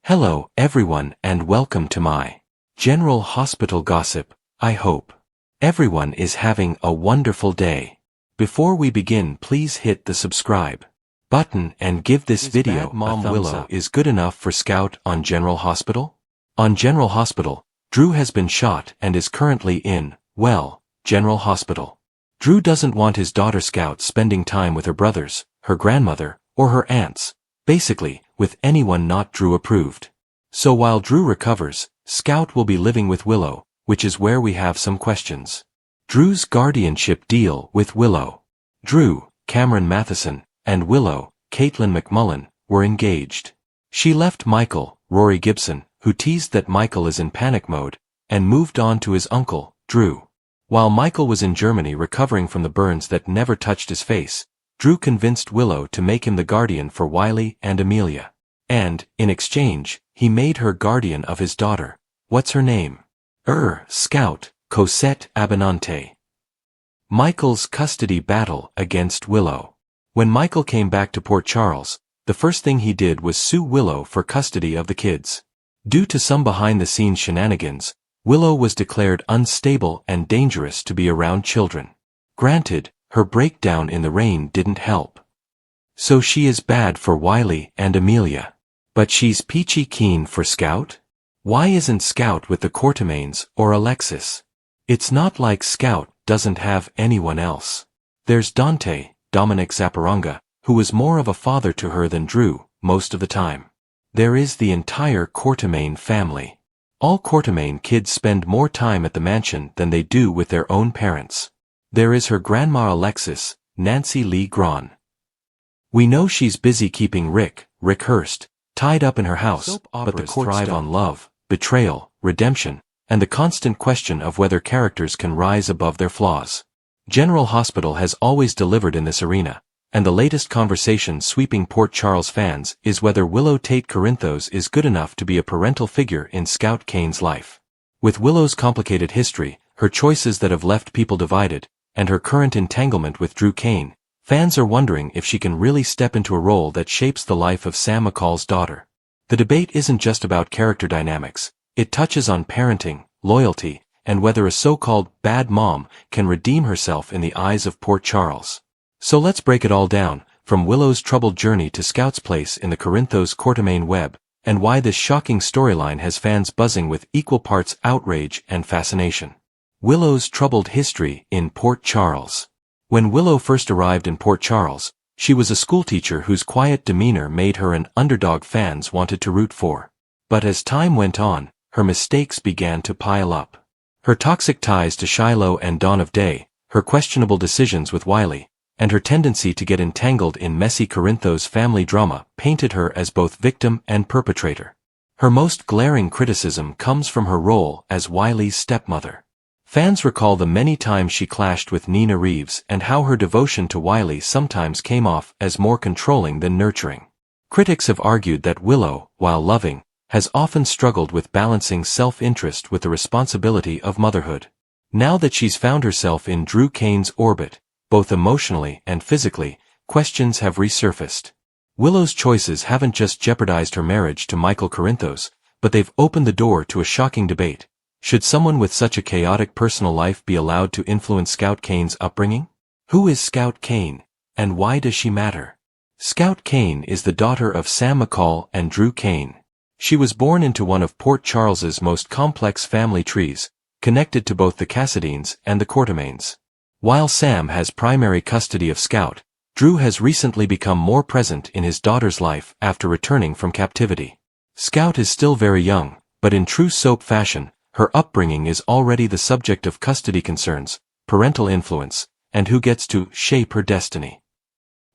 Hello, everyone, and welcome to my General Hospital Gossip. I hope everyone is having a wonderful day. Before we begin, please hit the subscribe button and give this video a thumbs up. Is good enough for Scout on General Hospital? On General Hospital, Drew has been shot and is currently in, General Hospital. Drew doesn't want his daughter Scout spending time with her brothers, her grandmother, or her aunts. Basically, with anyone not Drew approved. So while Drew recovers, Scout will be living with Willow, which is where we have some questions. Drew's guardianship deal with Willow. Drew, Cameron Matheson, and Willow, Caitlin McMullen, were engaged. She left Michael, Rory Gibson, who teased that Michael is in panic mode, and moved on to his uncle, Drew. While Michael was in Germany recovering from the burns that never touched his face, Drew convinced Willow to make him the guardian for Wiley and Amelia. And, in exchange, he made her guardian of his daughter. What's her name? Scout, Cosette Abinante. Michael's custody battle against Willow. When Michael came back to Port Charles, the first thing he did was sue Willow for custody of the kids. Due to some behind-the-scenes shenanigans, Willow was declared unstable and dangerous to be around children. Granted, her breakdown in the rain didn't help. So she is bad for Wiley and Amelia. But she's peachy keen for Scout? Why isn't Scout with the Courtemains or Alexis? It's not like Scout doesn't have anyone else. There's Dante, Dominic Zaparanga, who was more of a father to her than Drew, most of the time. There is the entire Courtemain family. All Courtemain kids spend more time at the mansion than they do with their own parents. There is her grandma Alexis, Nancy Lee Grawn. We know she's busy keeping Rick Hurst, tied up in her house, but the courts thrive on love, betrayal, redemption, and the constant question of whether characters can rise above their flaws. General Hospital has always delivered in this arena, and the latest conversation sweeping Port Charles fans is whether Willow Tate Corinthos is good enough to be a parental figure in Scout Kane's life. With Willow's complicated history, her choices that have left people divided, and her current entanglement with Drew Kane, fans are wondering if she can really step into a role that shapes the life of Sam McCall's daughter. The debate isn't just about character dynamics, it touches on parenting, loyalty, and whether a so-called bad mom can redeem herself in the eyes of Port Charles. So let's break it all down, from Willow's troubled journey to Scout's place in the Corinthos Courtemain web, and why this shocking storyline has fans buzzing with equal parts outrage and fascination. Willow's troubled history in Port Charles. When Willow first arrived in Port Charles, she was a schoolteacher whose quiet demeanor made her an underdog fans wanted to root for. But as time went on, her mistakes began to pile up. Her toxic ties to Shiloh and Dawn of Day, her questionable decisions with Wiley, and her tendency to get entangled in messy Corinthos family drama painted her as both victim and perpetrator. Her most glaring criticism comes from her role as Wiley's stepmother. Fans recall the many times she clashed with Nina Reeves and how her devotion to Wiley sometimes came off as more controlling than nurturing. Critics have argued that Willow, while loving, has often struggled with balancing self-interest with the responsibility of motherhood. Now that she's found herself in Drew Kane's orbit, both emotionally and physically, questions have resurfaced. Willow's choices haven't just jeopardized her marriage to Michael Corinthos, but they've opened the door to a shocking debate. Should someone with such a chaotic personal life be allowed to influence Scout Kane's upbringing? Who is Scout Kane, and why does she matter? Scout Kane is the daughter of Sam McCall and Drew Kane. She was born into one of Port Charles's most complex family trees, connected to both the Cassadines and the Courtemains. While Sam has primary custody of Scout, Drew has recently become more present in his daughter's life after returning from captivity. Scout is still very young, but in true soap fashion, her upbringing is already the subject of custody concerns, parental influence, and who gets to shape her destiny.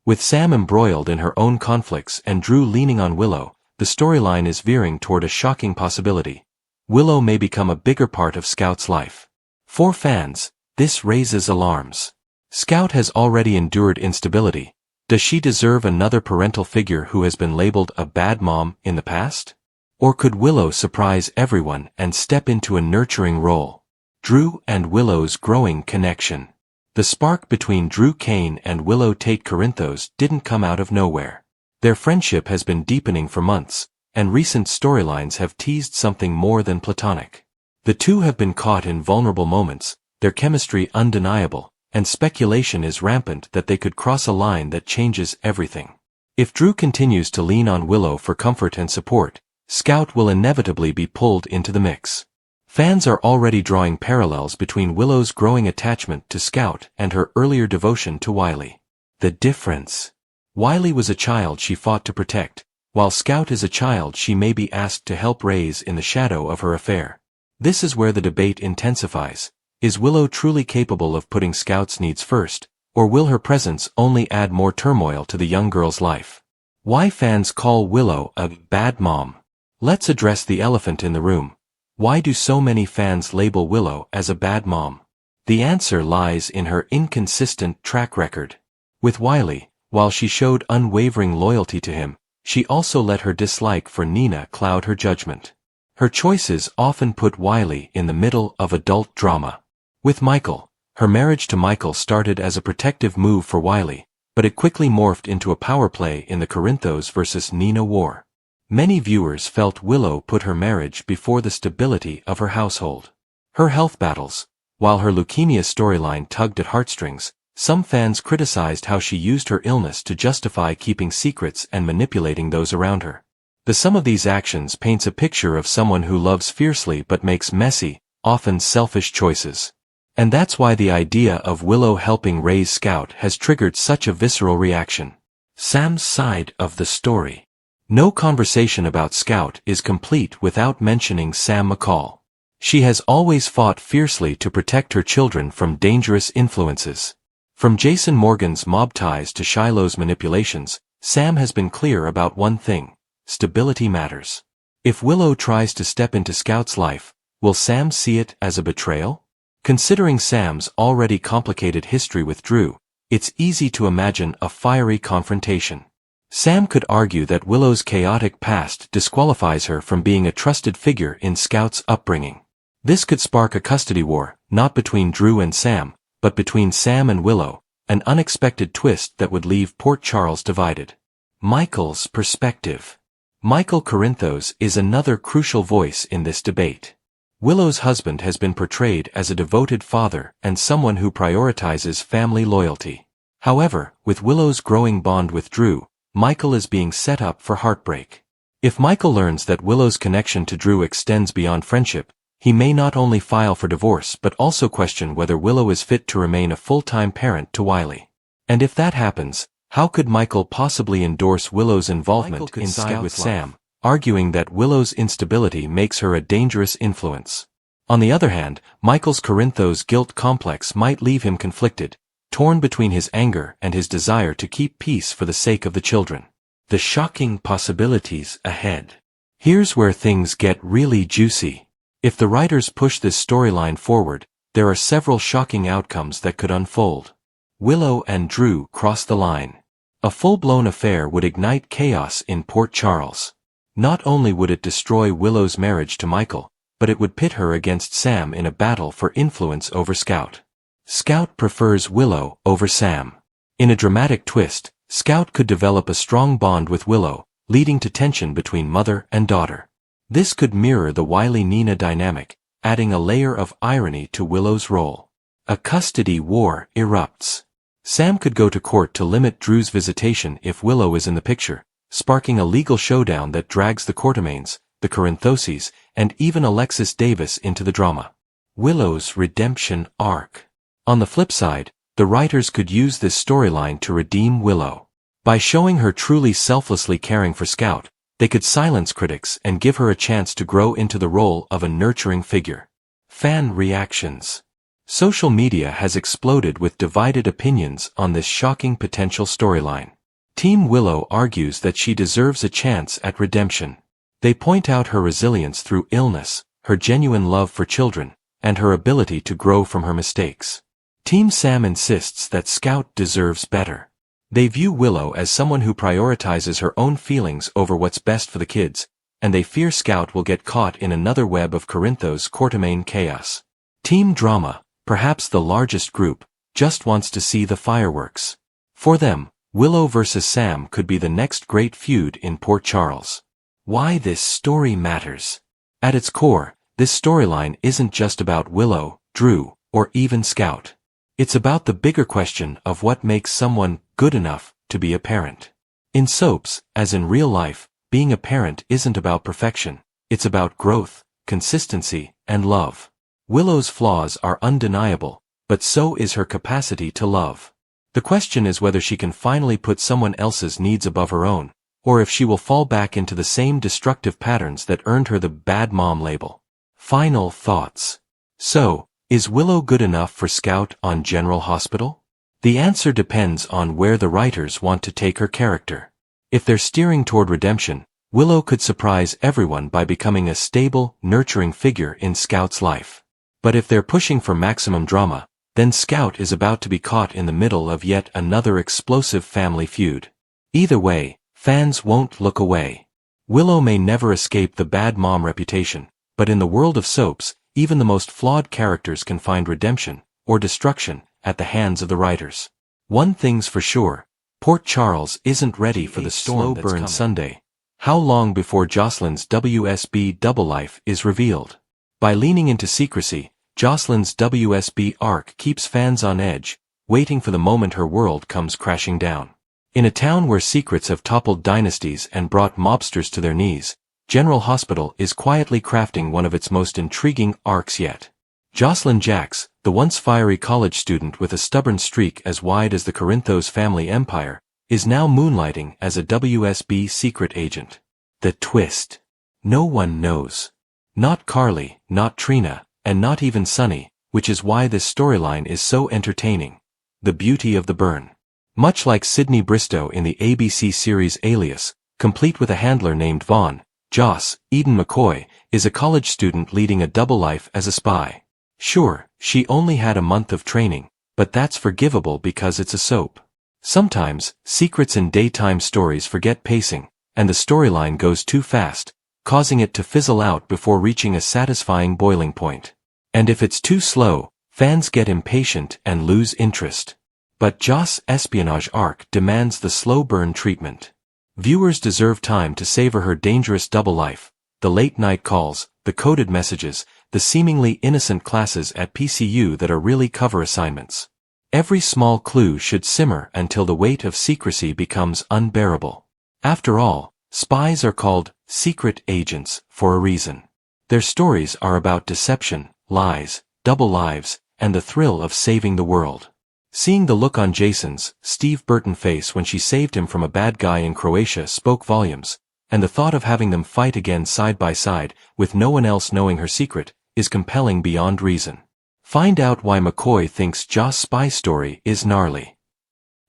With Sam embroiled in her own conflicts and Drew leaning on Willow, the storyline is veering toward a shocking possibility. Willow may become a bigger part of Scout's life. For fans, this raises alarms. Scout has already endured instability. Does she deserve another parental figure who has been labeled a bad mom in the past? Or could Willow surprise everyone and step into a nurturing role? Drew and Willow's growing connection. The spark between Drew Kane and Willow Tate Corinthos didn't come out of nowhere. Their friendship has been deepening for months, and recent storylines have teased something more than platonic. The two have been caught in vulnerable moments, their chemistry undeniable, and speculation is rampant that they could cross a line that changes everything. If Drew continues to lean on Willow for comfort and support, Scout will inevitably be pulled into the mix. Fans are already drawing parallels between Willow's growing attachment to Scout and her earlier devotion to Wiley. The difference. Wiley was a child she fought to protect, while Scout is a child she may be asked to help raise in the shadow of her affair. This is where the debate intensifies. Is Willow truly capable of putting Scout's needs first, or will her presence only add more turmoil to the young girl's life? Why fans call Willow a bad mom? Let's address the elephant in the room. Why do so many fans label Willow as a bad mom? The answer lies in her inconsistent track record. With Wiley, while she showed unwavering loyalty to him, she also let her dislike for Nina cloud her judgment. Her choices often put Wiley in the middle of adult drama. With Michael, her marriage to Michael started as a protective move for Wiley, but it quickly morphed into a power play in the Corinthos versus Nina war. Many viewers felt Willow put her marriage before the stability of her household. Her health battles. While her leukemia storyline tugged at heartstrings, some fans criticized how she used her illness to justify keeping secrets and manipulating those around her. The sum of these actions paints a picture of someone who loves fiercely but makes messy, often selfish choices. And that's why the idea of Willow helping raise Scout has triggered such a visceral reaction. Sam's side of the story. No conversation about Scout is complete without mentioning Sam McCall. She has always fought fiercely to protect her children from dangerous influences. From Jason Morgan's mob ties to Shiloh's manipulations, Sam has been clear about one thing: stability matters. If Willow tries to step into Scout's life, will Sam see it as a betrayal? Considering Sam's already complicated history with Drew, it's easy to imagine a fiery confrontation. Sam could argue that Willow's chaotic past disqualifies her from being a trusted figure in Scout's upbringing. This could spark a custody war, not between Drew and Sam, but between Sam and Willow, an unexpected twist that would leave Port Charles divided. Michael's perspective. Michael Corinthos is another crucial voice in this debate. Willow's husband has been portrayed as a devoted father and someone who prioritizes family loyalty. However, with Willow's growing bond with Drew, Michael is being set up for heartbreak. If Michael learns that Willow's connection to Drew extends beyond friendship, he may not only file for divorce but also question whether Willow is fit to remain a full-time parent to Wiley. And if that happens, how could Michael possibly endorse Willow's involvement in Scout with Sam, arguing that Willow's instability makes her a dangerous influence? On the other hand, Michael's Corinthos guilt complex might leave him conflicted, torn between his anger and his desire to keep peace for the sake of the children. The shocking possibilities ahead. Here's where things get really juicy. If the writers push this storyline forward, there are several shocking outcomes that could unfold. Willow and Drew cross the line. A full-blown affair would ignite chaos in Port Charles. Not only would it destroy Willow's marriage to Michael, but it would pit her against Sam in a battle for influence over Scout. Scout prefers Willow over Sam. In a dramatic twist, Scout could develop a strong bond with Willow, leading to tension between mother and daughter. This could mirror the Wiley-Nina dynamic, adding a layer of irony to Willow's role. A custody war erupts. Sam could go to court to limit Drew's visitation if Willow is in the picture, sparking a legal showdown that drags the Quartermaines, the Corinthoses, and even Alexis Davis into the drama. Willow's redemption arc. On the flip side, the writers could use this storyline to redeem Willow. By showing her truly selflessly caring for Scout, they could silence critics and give her a chance to grow into the role of a nurturing figure. Fan reactions. Social media has exploded with divided opinions on this shocking potential storyline. Team Willow argues that she deserves a chance at redemption. They point out her resilience through illness, her genuine love for children, and her ability to grow from her mistakes. Team Sam insists that Scout deserves better. They view Willow as someone who prioritizes her own feelings over what's best for the kids, and they fear Scout will get caught in another web of Corinthos Quartermaine chaos. Team Drama, perhaps the largest group, just wants to see the fireworks. For them, Willow versus Sam could be the next great feud in Port Charles. Why this story matters. At its core, this storyline isn't just about Willow, Drew, or even Scout. It's about the bigger question of what makes someone good enough to be a parent. In soaps, as in real life, being a parent isn't about perfection. It's about growth, consistency, and love. Willow's flaws are undeniable, but so is her capacity to love. The question is whether she can finally put someone else's needs above her own, or if she will fall back into the same destructive patterns that earned her the bad mom label. Final thoughts. So, is Willow good enough for Scout on General Hospital? The answer depends on where the writers want to take her character. If they're steering toward redemption, Willow could surprise everyone by becoming a stable, nurturing figure in Scout's life. But if they're pushing for maximum drama, then Scout is about to be caught in the middle of yet another explosive family feud. Either way, fans won't look away. Willow may never escape the bad mom reputation, but in the world of soaps, even the most flawed characters can find redemption, or destruction, at the hands of the writers. One thing's for sure, Port Charles isn't ready for the slow burn Sunday. How long before Jocelyn's WSB double life is revealed? By leaning into secrecy, Jocelyn's WSB arc keeps fans on edge, waiting for the moment her world comes crashing down. In a town where secrets have toppled dynasties and brought mobsters to their knees, General Hospital is quietly crafting one of its most intriguing arcs yet. Jocelyn Jacks, the once fiery college student with a stubborn streak as wide as the Corinthos family empire, is now moonlighting as a WSB secret agent. The twist. No one knows. Not Carly, not Trina, and not even Sunny, which is why this storyline is so entertaining. The beauty of the burn. Much like Sydney Bristow in the ABC series Alias, complete with a handler named Vaughn, Joss, Eden McCoy, is a college student leading a double life as a spy. Sure, she only had a month of training, but that's forgivable because it's a soap. Sometimes, secrets in daytime stories forget pacing, and the storyline goes too fast, causing it to fizzle out before reaching a satisfying boiling point. And if it's too slow, fans get impatient and lose interest. But Joss' espionage arc demands the slow burn treatment. Viewers deserve time to savor her dangerous double life, the late-night calls, the coded messages, the seemingly innocent classes at PCU that are really cover assignments. Every small clue should simmer until the weight of secrecy becomes unbearable. After all, spies are called secret agents for a reason. Their stories are about deception, lies, double lives, and the thrill of saving the world. Seeing the look on Jason's, Steve Burton face when she saved him from a bad guy in Croatia spoke volumes, and the thought of having them fight again side by side, with no one else knowing her secret, is compelling beyond reason. Find out why McCoy thinks Joss' spy story is gnarly.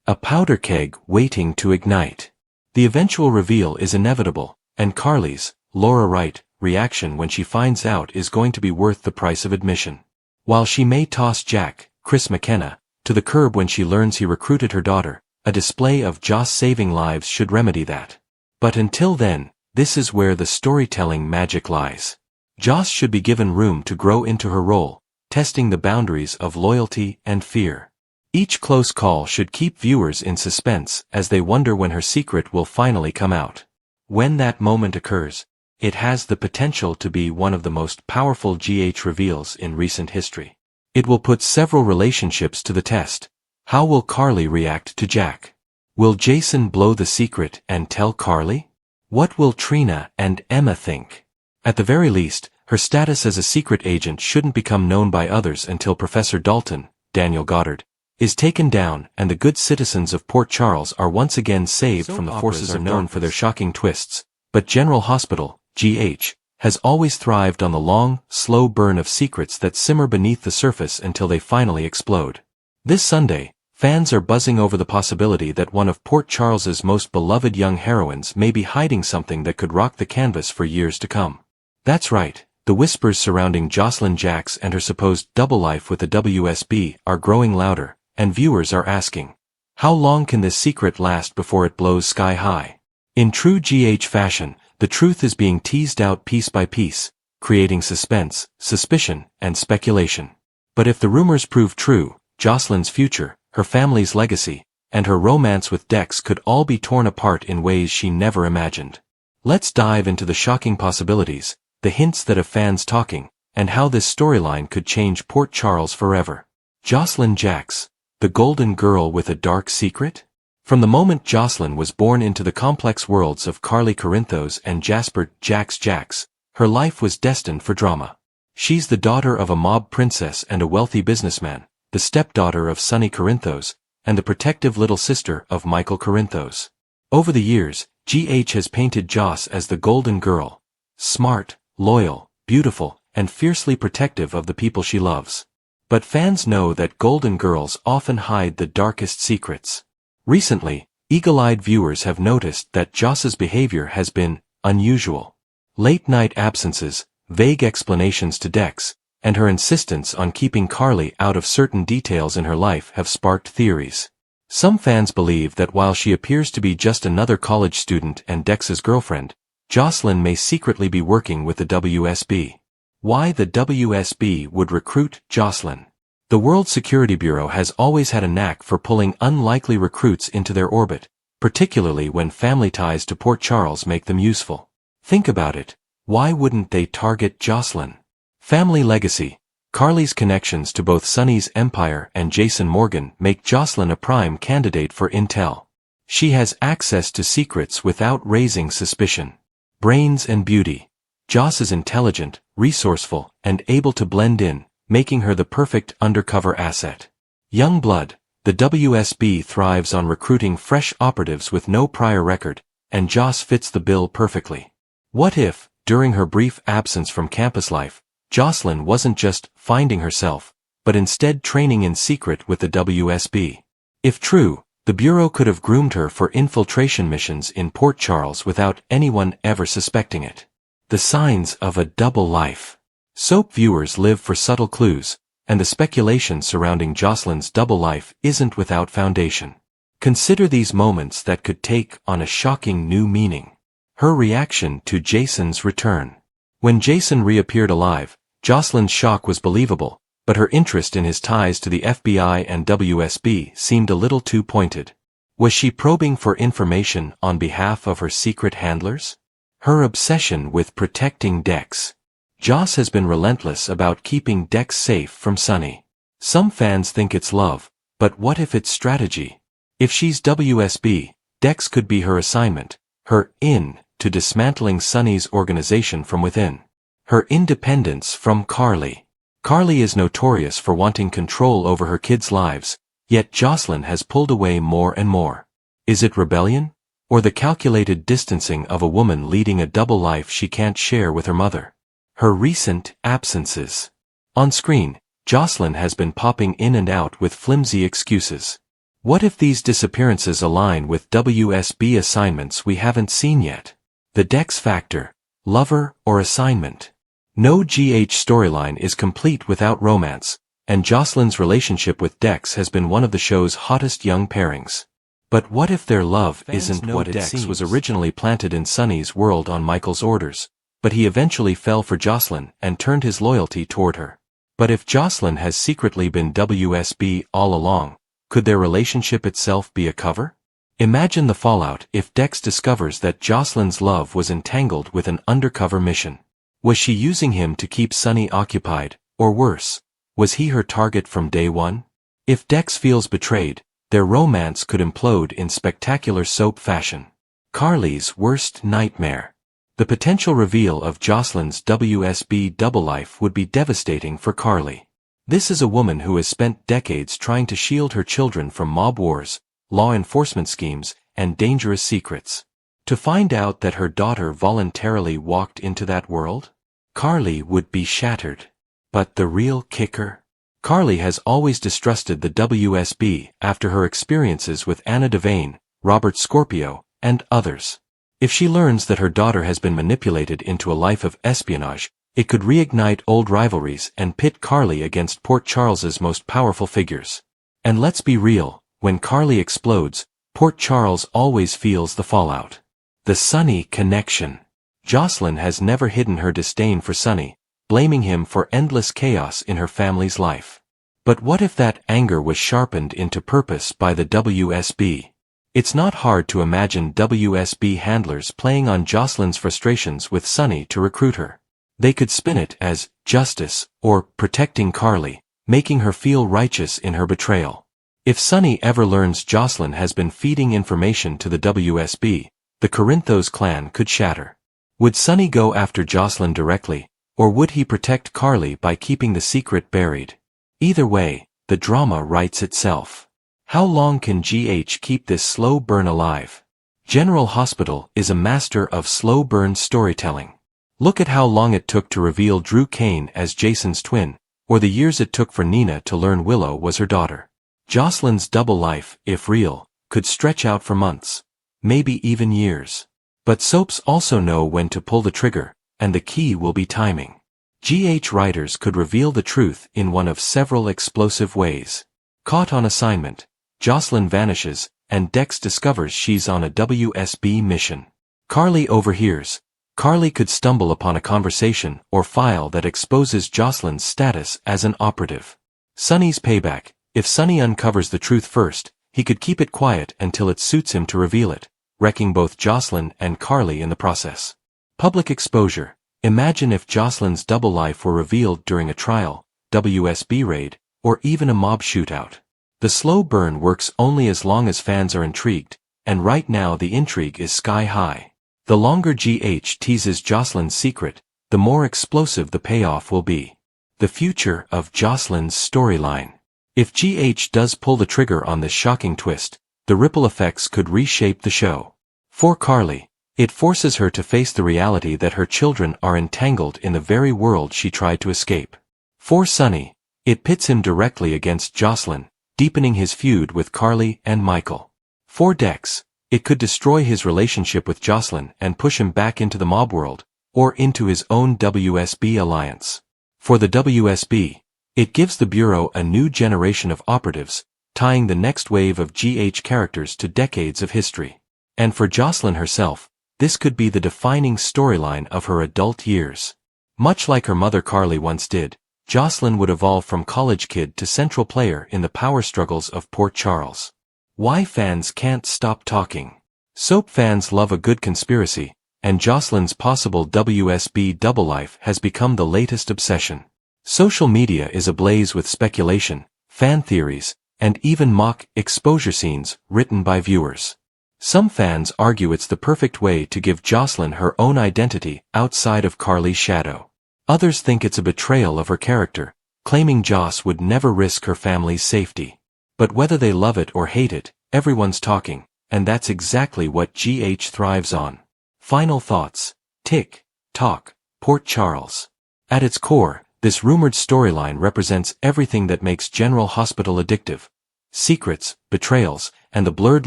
A powder keg waiting to ignite. The eventual reveal is inevitable, and Carly's, Laura Wright, reaction when she finds out is going to be worth the price of admission. While she may toss Jack, Chris McKenna, to the curb when she learns he recruited her daughter, a display of Joss saving lives should remedy that. But until then, this is where the storytelling magic lies. Joss should be given room to grow into her role, testing the boundaries of loyalty and fear. Each close call should keep viewers in suspense as they wonder when her secret will finally come out. When that moment occurs, it has the potential to be one of the most powerful GH reveals in recent history. It will put several relationships to the test. How will Carly react to Jack? Will Jason blow the secret and tell Carly? What will Trina and Emma think? At the very least, her status as a secret agent shouldn't become known by others until Professor Dalton, Daniel Goddard, is taken down and the good citizens of Port Charles are once again saved from the forces of known for their shocking twists. But General Hospital, GH, has always thrived on the long, slow burn of secrets that simmer beneath the surface until they finally explode. This Sunday, fans are buzzing over the possibility that one of Port Charles's most beloved young heroines may be hiding something that could rock the canvas for years to come. That's right, the whispers surrounding Jocelyn Jacks and her supposed double life with the WSB are growing louder, and viewers are asking, how long can this secret last before it blows sky high? In true GH fashion, the truth is being teased out piece by piece, creating suspense, suspicion, and speculation. But if the rumors prove true, Jocelyn's future, her family's legacy, and her romance with Dex could all be torn apart in ways she never imagined. Let's dive into the shocking possibilities, the hints that have fans talking, and how this storyline could change Port Charles forever. Jocelyn Jacks, the golden girl with a dark secret? From the moment Jocelyn was born into the complex worlds of Carly Corinthos and Jasper Jacks, her life was destined for drama. She's the daughter of a mob princess and a wealthy businessman, the stepdaughter of Sonny Corinthos, and the protective little sister of Michael Corinthos. Over the years, GH has painted Joss as the golden girl, smart, loyal, beautiful, and fiercely protective of the people she loves. But fans know that golden girls often hide the darkest secrets. Recently, eagle-eyed viewers have noticed that Joss's behavior has been unusual. Late-night absences, vague explanations to Dex, and her insistence on keeping Carly out of certain details in her life have sparked theories. Some fans believe that while she appears to be just another college student and Dex's girlfriend, Jocelyn may secretly be working with the WSB. Why the WSB would recruit Jocelyn? The World Security Bureau has always had a knack for pulling unlikely recruits into their orbit, particularly when family ties to Port Charles make them useful. Think about it. Why wouldn't they target Jocelyn? Family legacy. Carly's connections to both Sonny's empire and Jason Morgan make Jocelyn a prime candidate for intel. She has access to secrets without raising suspicion. Brains and beauty. Joss is intelligent, resourceful, and able to blend in, making her the perfect undercover asset. Young blood. The WSB thrives on recruiting fresh operatives with no prior record, and Joss fits the bill perfectly. What if, during her brief absence from campus life, Jocelyn wasn't just finding herself, but instead training in secret with the WSB? If true, the Bureau could have groomed her for infiltration missions in Port Charles without anyone ever suspecting it. The signs of a double life. Soap viewers live for subtle clues, and the speculation surrounding Jocelyn's double life isn't without foundation. Consider these moments that could take on a shocking new meaning. Her reaction to Jason's return. When Jason reappeared alive, Jocelyn's shock was believable, but her interest in his ties to the FBI and WSB seemed a little too pointed. Was she probing for information on behalf of her secret handlers? Her obsession with protecting Dex. Joss has been relentless about keeping Dex safe from Sonny. Some fans think it's love, but what if it's strategy? If she's WSB, Dex could be her assignment, her in to dismantling Sonny's organization from within. Her independence from Carly. Carly is notorious for wanting control over her kids' lives, yet Jocelyn has pulled away more and more. Is it rebellion? Or the calculated distancing of a woman leading a double life she can't share with her mother? Her recent absences. On screen, Jocelyn has been popping in and out with flimsy excuses. What if these disappearances align with WSB assignments we haven't seen yet? The Dex factor, lover or assignment. No GH storyline is complete without romance, and Jocelyn's relationship with Dex has been one of the show's hottest young pairings. But what if their love isn't what it seems? Dex was originally planted in Sonny's world on Michael's orders, but he eventually fell for Jocelyn and turned his loyalty toward her. But if Jocelyn has secretly been WSB all along, could their relationship itself be a cover? Imagine the fallout if Dex discovers that Jocelyn's love was entangled with an undercover mission. Was she using him to keep Sonny occupied, or worse, was he her target from day one? If Dex feels betrayed, their romance could implode in spectacular soap fashion. Carly's worst nightmare. The potential reveal of Jocelyn's WSB double life would be devastating for Carly. This is a woman who has spent decades trying to shield her children from mob wars, law enforcement schemes, and dangerous secrets. To find out that her daughter voluntarily walked into that world? Carly would be shattered. But the real kicker? Carly has always distrusted the WSB after her experiences with Anna Devane, Robert Scorpio, and others. If she learns that her daughter has been manipulated into a life of espionage, it could reignite old rivalries and pit Carly against Port Charles's most powerful figures. And let's be real, when Carly explodes, Port Charles always feels the fallout. The Sonny connection. Jocelyn has never hidden her disdain for Sonny, blaming him for endless chaos in her family's life. But what if that anger was sharpened into purpose by the WSB? It's not hard to imagine WSB handlers playing on Jocelyn's frustrations with Sunny to recruit her. They could spin it as justice or protecting Carly, making her feel righteous in her betrayal. If Sunny ever learns Jocelyn has been feeding information to the WSB, the Corinthos clan could shatter. Would Sunny go after Jocelyn directly, or would he protect Carly by keeping the secret buried? Either way, the drama writes itself. How long can GH keep this slow burn alive? General Hospital is a master of slow burn storytelling. Look at how long it took to reveal Drew Kane as Jason's twin, or the years it took for Nina to learn Willow was her daughter. Jocelyn's double life, if real, could stretch out for months, maybe even years. But soaps also know when to pull the trigger, and the key will be timing. GH writers could reveal the truth in one of several explosive ways. Caught on assignment, Jocelyn vanishes, and Dex discovers she's on a WSB mission. Carly overhears. Carly could stumble upon a conversation or file that exposes Jocelyn's status as an operative. Sunny's payback. If Sunny uncovers the truth first, he could keep it quiet until it suits him to reveal it, wrecking both Jocelyn and Carly in the process. Public exposure. Imagine if Jocelyn's double life were revealed during a trial, WSB raid, or even a mob shootout. The slow burn works only as long as fans are intrigued, and right now the intrigue is sky high. The longer GH teases Jocelyn's secret, the more explosive the payoff will be. The future of Jocelyn's storyline. If GH does pull the trigger on this shocking twist, the ripple effects could reshape the show. For Carly, it forces her to face the reality that her children are entangled in the very world she tried to escape. For Sunny, it pits him directly against Jocelyn, deepening his feud with Carly and Michael. For Dex, it could destroy his relationship with Jocelyn and push him back into the mob world, or into his own WSB alliance. For the WSB, it gives the Bureau a new generation of operatives, tying the next wave of GH characters to decades of history. And for Jocelyn herself, this could be the defining storyline of her adult years. Much like her mother Carly once did, Jocelyn would evolve from college kid to central player in the power struggles of Port Charles. Why fans can't stop talking. Soap fans love a good conspiracy, and Jocelyn's possible WSB double life has become the latest obsession. Social media is ablaze with speculation, fan theories, and even mock exposure scenes written by viewers. Some fans argue it's the perfect way to give Jocelyn her own identity outside of Carly's shadow. Others think it's a betrayal of her character, claiming Joss would never risk her family's safety. But whether they love it or hate it, everyone's talking, and that's exactly what GH thrives on. Final thoughts. Tick, tock, Port Charles. At its core, this rumored storyline represents everything that makes General Hospital addictive. Secrets, betrayals, and the blurred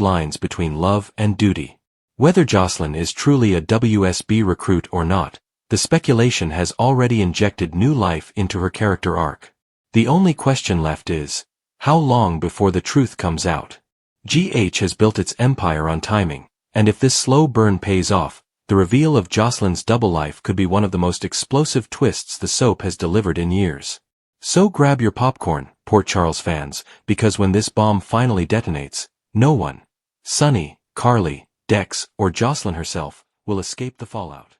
lines between love and duty. Whether Jocelyn is truly a WSB recruit or not, the speculation has already injected new life into her character arc. The only question left is, how long before the truth comes out? GH has built its empire on timing, and if this slow burn pays off, the reveal of Jocelyn's double life could be one of the most explosive twists the soap has delivered in years. So grab your popcorn, Port Charles fans, because when this bomb finally detonates, no one, Sunny, Carly, Dex, or Jocelyn herself, will escape the fallout.